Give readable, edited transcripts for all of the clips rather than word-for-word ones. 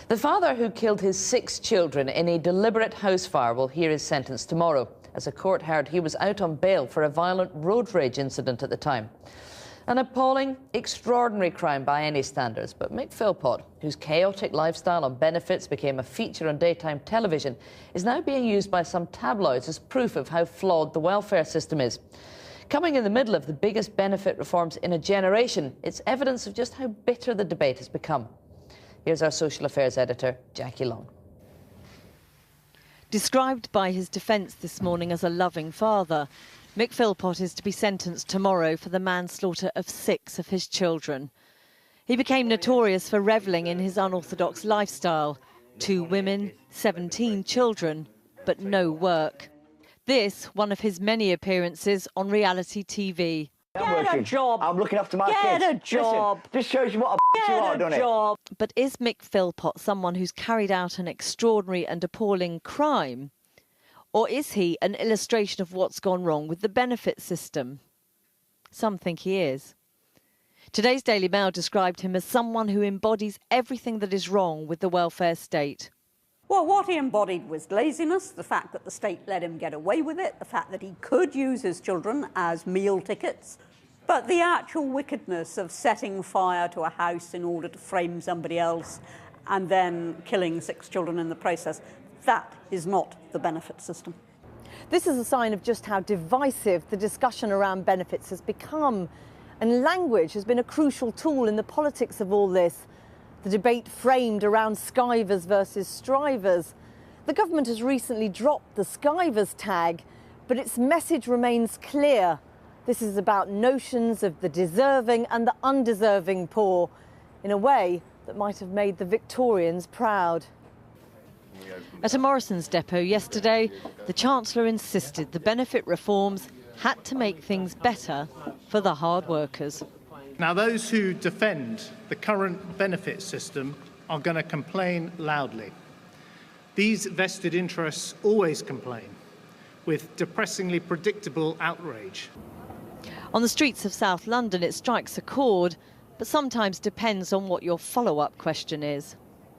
The father who killed his 6 children in a deliberate house fire will hear his sentence tomorrow. As a court heard, he was out on bail for a violent road rage incident at the time. An appalling, extraordinary crime by any standards, but Mick Philpott, whose chaotic lifestyle on benefits became a feature on daytime television, is now being used by some tabloids as proof of how flawed the welfare system is. Coming in the middle of the biggest benefit reforms in a generation, it's evidence of just how bitter the debate has become. Here's our social affairs editor, Jackie Long. Described by his defence this morning as a loving father, Mick Philpott is to be sentenced tomorrow for the manslaughter of 6 of his children. He became notorious for revelling in his unorthodox lifestyle. 2 women, 17 children, but no work. This, one of his many appearances on reality TV. Get a job. I'm looking after my kids. Get a job. Listen, this shows you what a you are, doesn't it? But is Mick Philpott someone who's carried out an extraordinary and appalling crime? Or is he an illustration of what's gone wrong with the benefit system? Some think he is. Today's Daily Mail described him as someone who embodies everything that is wrong with the welfare state. Well, what he embodied was laziness, the fact that the state let him get away with it, the fact that he could use his children as meal tickets, but the actual wickedness of setting fire to a house in order to frame somebody else and then killing 6 children in the process, that is not the benefit system. This is a sign of just how divisive the discussion around benefits has become. And language has been a crucial tool in the politics of all this. The debate framed around skivers versus strivers. The government has recently dropped the skivers tag, but its message remains clear. This is about notions of the deserving and the undeserving poor, in a way that might have made the Victorians proud. At a Morrison's depot yesterday, the Chancellor insisted the benefit reforms had to make things better for the hard workers. Now, those who defend the current benefit system are going to complain loudly. These vested interests always complain, with depressingly predictable outrage. On the streets of South London, it strikes a chord, but sometimes depends on what your follow-up question is.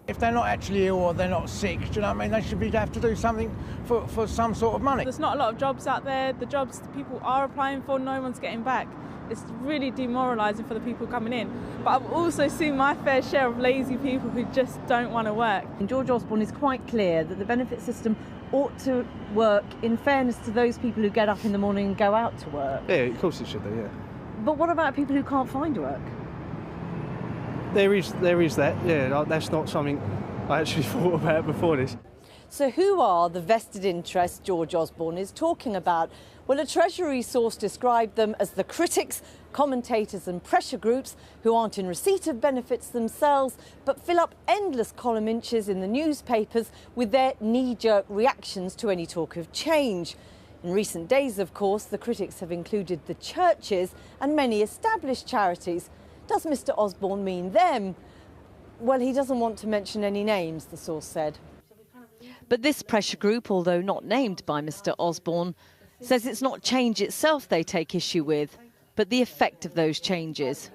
If they're not actually ill or they're not sick, do you know what I mean? They should have to do something for some sort of money. There's not a lot of jobs out there. The jobs people are applying for, no one's getting back. It's really demoralising for the people coming in. But I've also seen my fair share of lazy people who just don't want to work. And George Osborne is quite clear that the benefit system ought to work in fairness to those people who get up in the morning and go out to work. Yeah, of course it should do, yeah. But what about people who can't find work? There is that, yeah, that's not something I actually thought about before this. So who are the vested interests George Osborne is talking about? Well, a Treasury source described them as the critics, commentators and pressure groups who aren't in receipt of benefits themselves, but fill up endless column inches in the newspapers with their knee-jerk reactions to any talk of change. In recent days, of course, the critics have included the churches and many established charities. Does Mr Osborne mean them? Well, he doesn't want to mention any names, the source said. But this pressure group, although not named by Mr Osborne, says it's not change itself they take issue with, but the effect of those changes.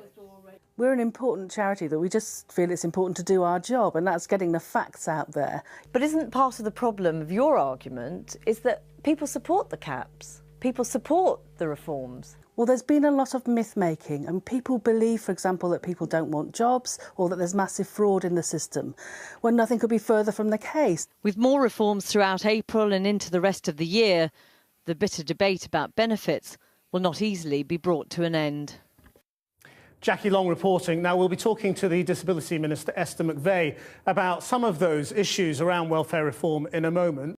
We're an important charity that we just feel it's important to do our job, and that's getting the facts out there. But isn't part of the problem of your argument is that people support the caps, people support the reforms? Well, there's been a lot of myth-making, and people believe, for example, that people don't want jobs or that there's massive fraud in the system, when nothing could be further from the case. With more reforms throughout April and into the rest of the year, the bitter debate about benefits will not easily be brought to an end. Jackie Long reporting. Now, we'll be talking to the Disability Minister, Esther McVey, about some of those issues around welfare reform in a moment.